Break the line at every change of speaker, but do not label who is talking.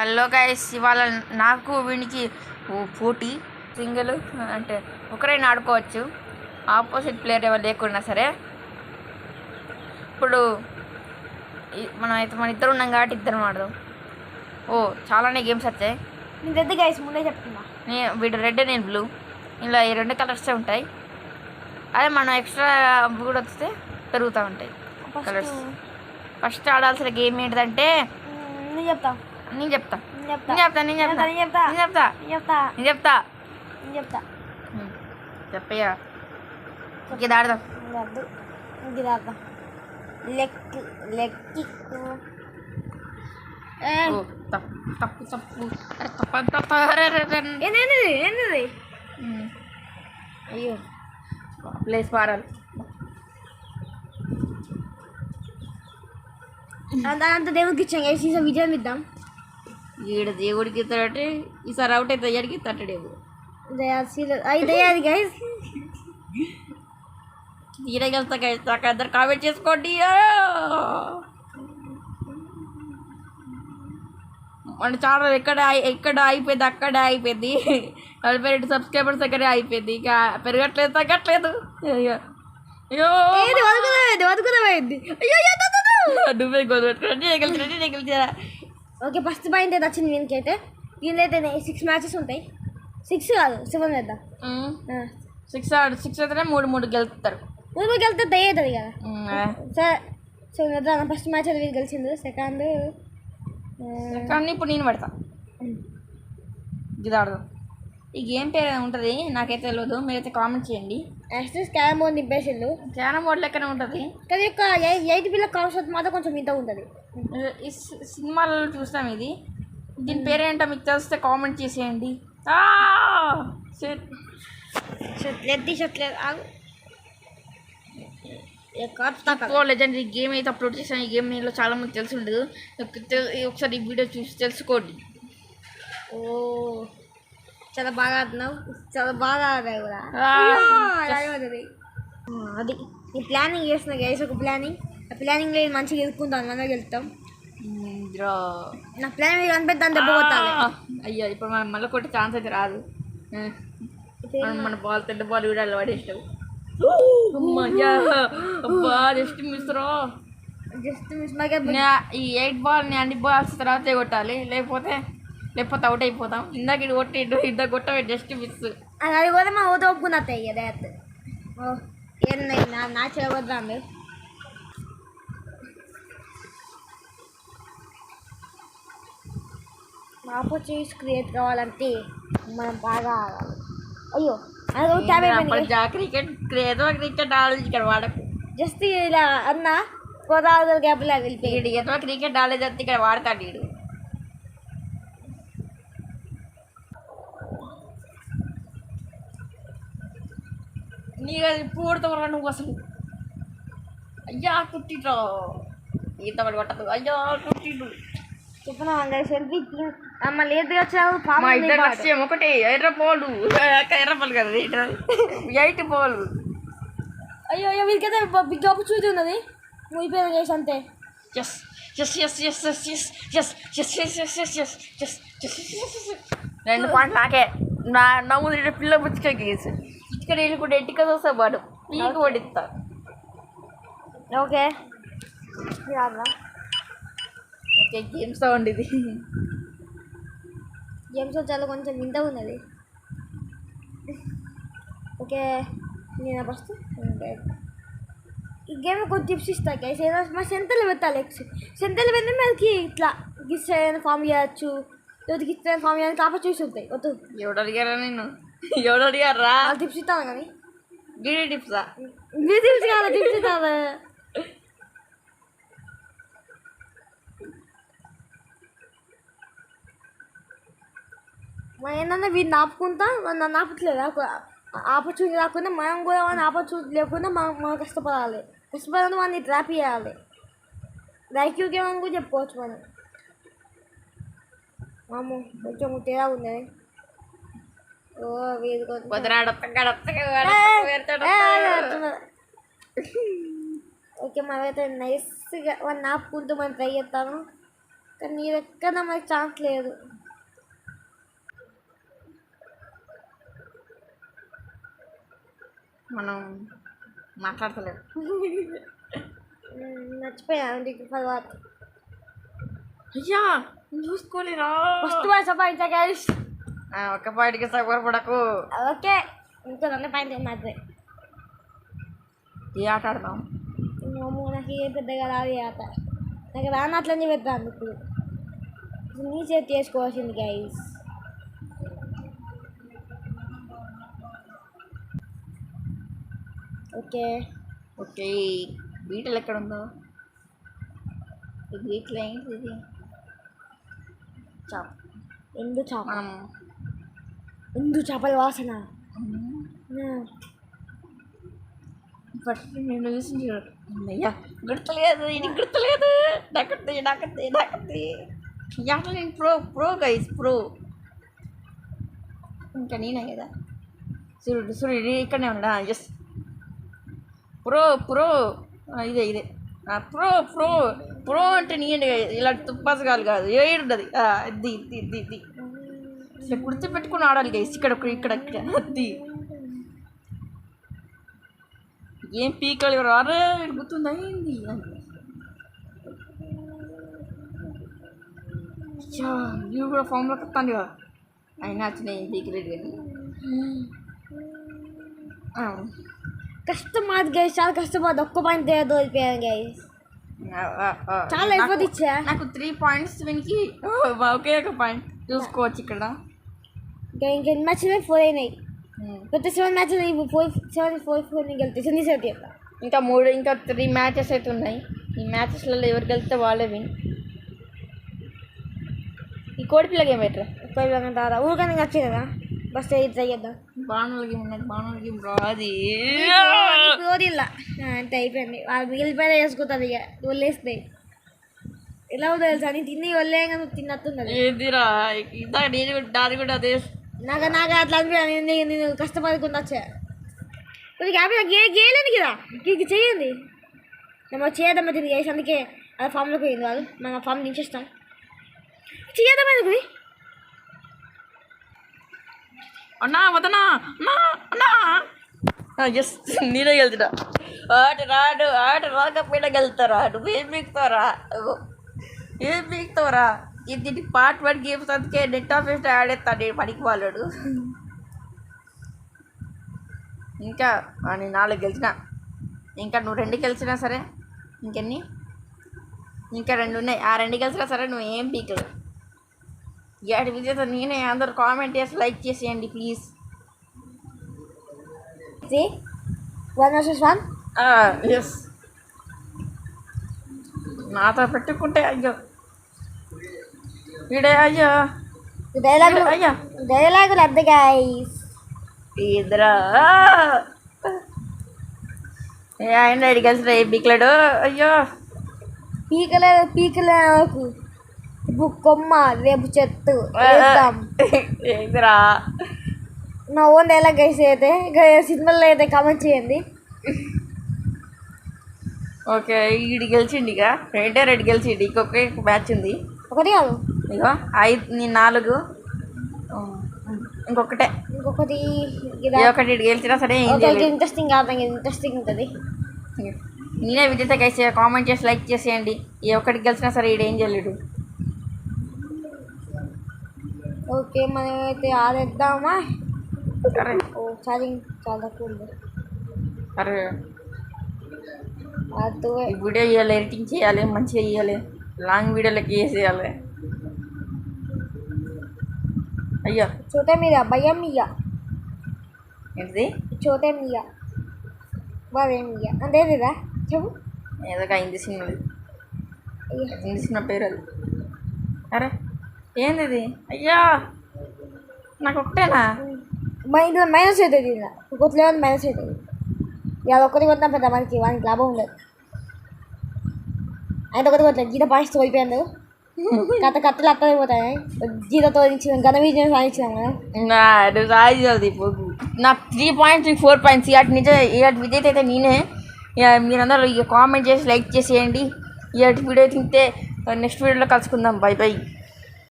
Hello guys, ఇవాళ నాకు వీనికి పోటీ సింగిల్ అంటే ఒకరైనా ఆడుకోవచ్చు, ఆపోజిట్ ప్లేయర్ ఎవరు లేకున్నా సరే. ఇప్పుడు మన ఇద్దరు ఉన్నాం కాబట్టి ఇద్దరం ఆడదాం. చాలానే గేమ్స్ వచ్చాయి.
నేను రెడ్ గైస్ ముందే చెప్తున్నా.
వీడు రెడ్, నేను బ్లూ. ఇలా ఈ రెండు కలర్సే ఉంటాయి. అదే మనం ఎక్స్ట్రా కూడా వస్తే పెరుగుతూ ఉంటాయి కలర్స్. ఫస్ట్ ఆడాల్సిన గేమ్ ఏంటంటే నేను చెప్తా చెప్పయ్యా. ఇది ఆడదాం. అయ్యో ప్లేస్ మారాలి.
అంత దేవుడికి ఇచ్చాం ఈసారి విజయం ఇద్దాం.
ఈడ దేవుడికి ఇస్తాడంటే ఈసారి అవుట్ అయితే అయ్యాడికి తట్టడేవు.
దయాది గైస్
తీరగలుగుతా గైస్. నాకు అందరు కామెంట్ చేసుకోండి. మన ఛానల్ ఎక్కడ అయిపోయింది అక్కడే అయిపోయింది. 42 సబ్స్క్రైబర్స్ దగ్గరే అయిపోయింది. ఇక పెరగట్లేదు, తగ్గట్లేదు. అయ్యో నువ్వే గొడవ.
ఓకే, ఫస్ట్ పాయింట్ అయితే వచ్చింది వీనికి. అయితే దీనిలో అయితే 6 మ్యాచెస్ ఉంటాయి. 6 కాదు 7 వేద్దాం.
6 అయితేనే 3 గెలుపుతారు.
3 గెలితే అవుతుంది కదా. సరే 7 వేద్దాం. ఫస్ట్ మ్యాచ్ అది వీళ్ళు గెలిచింది. సెకండ్
ఇప్పుడు నేను పడతా. ఇది ఆడదాం. ఈ గేమ్ పేరు ఉంటుంది, నాకైతే తెలియదు. మీరైతే కామెంట్ చేయండి.
యాక్చువల్లీ క్యారమ్ బోర్డ్ నింపేసిండు.
క్యారమ్ బోర్డ్ లెక్కనే ఉంటుంది
కానీ యొక్క 8 పిల్ల కాన్సెప్ట్ మాత్రం కొంచెం ఇంత ఉంటుంది.
ఈ సినిమాలలో చూస్తాం ఇది. దీని పేరేంటో మీకు తెలిస్తే కామెంట్ చేసేయండి. లెజెండరీ గేమ్ అయితే అప్లోడ్ చేసాను. ఈ గేమ్ మీలో చాలా మంది తెలిసి ఉండదు. ఒకసారి ఈ వీడియో చూసి తెలుసుకోండి.
చాలా బాగా ఆడుతున్నావు, చాలా బాగా ఆడావు కూడా. అది నేను ప్లానింగ్ చేస్తున్నా గైస్. ఒక ప్లానింగ్, ఆ ప్లానింగ్ లేదు మంచిగా గెలుపుకుంటాను, మనం గెలుస్తాం. నా ప్లాన్ మీద కనిపెట్టాను, దెబ్బ కొట్టాలి.
అయ్యో ఇప్పుడు మనం మళ్ళీ కొట్టే ఛాన్స్ అయితే రాదు. మన బాల్ తెడ్డ బాల్ వీడాలి పడేస్తావు. అబ్బా జస్ట్ మిస్. ఈ 8 బాల్ అన్ని బాల్స్ తర్వాత కొట్టాలి, లేకపోతే అవుట్ అయిపోతాం. ఇందాక ఇటు కొట్టిండు, ఇద్దరు కొట్టమే జస్ట్ మిస్.
అది కూడా మా ఊత ఒప్పుకున్నట్టే డైరెక్ట్. నా చేయవద్దా మీరు. ఆపర్చునిటీస్ క్రియేట్ కావాలంటే మనం బాగా ఆడాలి. అయ్యో
క్రికెట్ ఆడేది ఇక్కడ వాడకు.
జస్ట్ ఇలా అన్న గోదావరి గ్యాప్లా వెళ్ళిపోయాడు.
ఎట్లా క్రికెట్ ఆడేది అంతే ఇక్కడ వాడతాడు వీడు. నీకు అది పూడతావు నువ్వు అసలు. అయ్యా కుట్టిట్రా ఈత పడి కొట్టదు. అయ్యో కుట్టిడు
చెప్పినా సెల్ఫీ మళ్ళీ ఏది వచ్చావు.
మా ఇద్దరు వచ్చేం ఒకటి ఎర్ర పోలు కదా, 8 పోలు.
అయ్యో వీరికైతే బిగ్ ఆపర్చునిటీ ఉన్నది. ముగిపోయిన చేసి అంతే.
రెండు పాయింట్ నాకే. నా ముందు పిల్ల పుచ్చుక గీసి ఇక్కడ వీళ్ళు కూడా ఎట్టిక చూస్తే పాడు నీకు పడిస్తా.
ఓకే
ఓకే గేమ్స్ సౌండ్ ఇది.
గేమ్స్ చాలా కొంచెం వింత ఉన్నది. ఓకే నేను ఫస్ట్ ఈ గేమ్ కొంచెం టిప్స్ ఇస్తా గైస్. మా సెంటర్లో పెట్టాలి. సెంటర్లో పెడితే మనకి ఇట్లా గిస్సైన ఫామ్ చేయొచ్చు, లేదా గిస్సైన ఫామ్ చేయడానికి ఆపర్చునిటీస్ ఉంటాయి. వద్దు
ఎవడు అడిగారా నేను, ఎవడు అడిగారా?
టిప్స్ ఇస్తాను కానీ
గిడి టిప్సా?
టిప్స్ కాదా, టిప్స్ ఇస్తాను. మనం ఏంటంటే వీడిని ఆపుకుంటా, నన్ను ఆపట్లేదు. ఆపర్చునిటీ రాకుండా మనం కూడా మన ఆపర్చునిటీ లేకుండా మనం కష్టపడాలి. కష్టపడాలని వాడిని ట్రాప్ చేయాలి. రైక్యూ గేమ్ అని కూడా చెప్పుకోవచ్చు మనం. కొంచెం తేడా ఉంది. ఓకే మనమైతే నైస్గా వన్ ఆపుకుంటూ మనం ట్రై చేస్తాను. కానీ నీ దగ్గర మనకి ఛాన్స్ లేదు.
మనం మాట్లాడతలేదు.
మర్చిపోయాను నీకు తర్వాత.
అయ్యా చూసుకోలేరా.
ఫస్ట్ బాయ్ సబాయించా గైస్.
ఒక్క పాయింట్కి సగపడకు.
ఓకే ఇంకో 2 పాయింట్ మాత్రమే.
ఏ ఆట ఆడదాం?
నాకు ఏం పెద్దగా రాదు ఆట. నాకు రాను అట్లనే పెడతాను. ఇప్పుడు నీ చేతి చేసుకోవాల్సింది గైస్. ఓకే
ఓకే బీటలు ఎక్కడ ఉందో? ఈ బీటలు ఏంటి ఇది? చాప్
ఎందు చేప.
మనం
ఎందు చేపల వాసన.
ఫస్ట్ నేను చూసి అయ్యా గుర్తులేదు, ఇది గుర్తులేదు. నాకత్తి నాకత్తి నాకత్తి. యాట నేను ప్రో గైస్ ప్రో. ఇంకా నేనే కదా. సూర్యుడు ఇక్కడనే ఉన్నాడా? ఎస్ ప్రో ఇదే ప్రో ప్రో ప్రో అంటే నీయండి ఇలా తుప్పాసగాలు కాదు. ఏడుండదు అది ఇది ఇట్లా గుర్తుపెట్టుకుని ఆడాలి గైస్. ఇక్కడ అది ఏం పీకలు రారే గుర్తుందా ఏంది? ఇవి కూడా ఫామ్లో కత్తాను కదా. అయినా వచ్చినాయి ఏం పీకలేదు కానీ
కష్టం మాది గైస్. చాలా కష్టపడి ఒక్క పాయింట్ దొరికిపోయాను గైస్. చాలా ఎక్కువ ఇచ్చా.
నాకు 3 పాయింట్స్ వినికి ఒకే ఒక పాయింట్ చూసుకోవచ్చు ఇక్కడ.
ఇంకెన్ని మ్యాచ్లు 4 అయినాయి. కొత్త 7 మ్యాచ్లు 4 గెలుతాయి. చిన్న సేపు
ఇంకా 3 మ్యాచెస్ అయితే ఉన్నాయి. ఈ మ్యాచెస్లలో ఎవరు గెలిస్తే వాళ్ళే విన్. ఈ కోడి పిల్లకి ఏమైతే
దాదా ఊరికనే వచ్చింది కదా. బస్ ట్రై చేద్దాం.
బాణులకి ఉన్నది బాణులకి రాది
ఇలా అంతే అయిపోయింది. వాళ్ళు మిగిలిపోయినా వేసుకుంటుంది. ఇక వదిలేస్తాయి. ఎలా ఉందో తెలుసా? అని తిని వదిలేక తిన్నట్టున్నది.
ఏదిరా ఇందాక నేను దాని కూడా అదే
నాకు అట్లా అనిపించాను. నేను కష్టపడుకుంటూ వచ్చా. కొద్దిగా గేయలేదు కదా. ఇది చేయండి. మేము చేయదమ్మా తిరిగి వేసి అందుకే అది ఫామ్లోకి పోయింది. వాళ్ళు మనం ఫామ్ దించేస్తాం. చేయదమ్మా ఎందుకు
అన్నా వదనా అన్నా ఎస్ నేనే వెళ్తున్నా. ఆట రాకపోయినా వెళ్తారా? నువ్వేం పీకుతారా? ఇది పార్ట్ 1 గేమ్స్ అందుకే నెట్ ఆఫ్ వేస్ట్ ఆడేస్తాను నేను పనికి వాళ్ళడు. ఇంకా నేను 4 గెలిచిన. ఇంకా నువ్వు 2 గెలిచినా సరే ఇంకెన్ని? ఇంకా 2 ఉన్నాయి. ఆ 2 గెలిచినా సరే నువ్వు ఏం పీకలు. ఏడు విజేత నేనే. అందరూ కామెంట్ చేసి లైక్ చేసేయండి ప్లీజ్.
1 versus 1
ఎస్ నాతో పెట్టుకుంటే అయ్యో ఈడే అయ్యో
డైలాగులు అద్దు గైస్.
ఇద్దరా ఆయన ఐడి కలిసి ఏ పీకలేడు. అయ్యో
పీకలేదు కొమ్మ రేపు చెట్టు
ఇద్దరా.
నా ఓన్ డైలాగ్ గైస్. అయితే సినిమాలో అయితే కామెంట్ చేయండి.
ఓకే ఈడు గెలిచిండు. ఇక 2 గెలిచిండు. ఇంకొకే మ్యాచ్ ఉంది.
ఒకటి కాదు
ఇగో 5 నేను 4 ఇంకొకటి ఇటు గెలిచినా సరే
ఇంట్రెస్టింగ్ కాదు. ఇంట్రెస్టింగ్ ఉంటుంది.
నేనే విజేత గైస్. కామెంట్ చేసి లైక్ చేసేయండి. ఏ ఒక్కడికి గెలిచినా సరే ఈడు ఏం చేయలేడు.
ఓకే మనం అయితే ఆడేద్దామా?
అరే
ఛార్జింగ్ చాలా తక్కువ ఉంది.
అరే ఈ వీడియో ఇవ్వాలి, ఎడిటింగ్ చేయాలి, మంచిగా ఇవ్వాలి, లాంగ్ వీడియోలకి వేసేయాలి. అయ్యో
చోటే మీద భయం ఇయ్య
ఏంటిది?
చోటే మీద భయం ఇయ్య అంతేదిరా చెప్పు.
ఏదో హిందీ సినిమా, హిందీ సినిమా పేరు అది. అరే ఏంది ఇది? అయ్యా నాకు ఒకటేనా?
ఇందులో మైనస్ అవుతుంది. ఇలా ఇంకొక లెవెల్ మైనస్ అవుతుంది. ఇవాళ ఒక్కటి కొట్టినా పెద్ద మనకి వానికి లాభం ఉండదు. అయితే ఒకటి కొట్టలేదు. గీత పాయిస్తూ అయిపోయాను. కట్టలు అత్తది పోతాయి. గీతతో ఘన విజయం సాధించినాం కదా.
నువ్వు సాధించాలి. నాకు 3 పాయింట్స్ 4 పాయింట్స్. ఇటు నిజం ఇటు విజేత అయితే నేనే. మీరందరూ ఇక కామెంట్ చేసి లైక్ చేసేయండి. ఇటు వీడియో తింటే నెక్స్ట్ వీడియోలో కలుసుకుందాం. By by.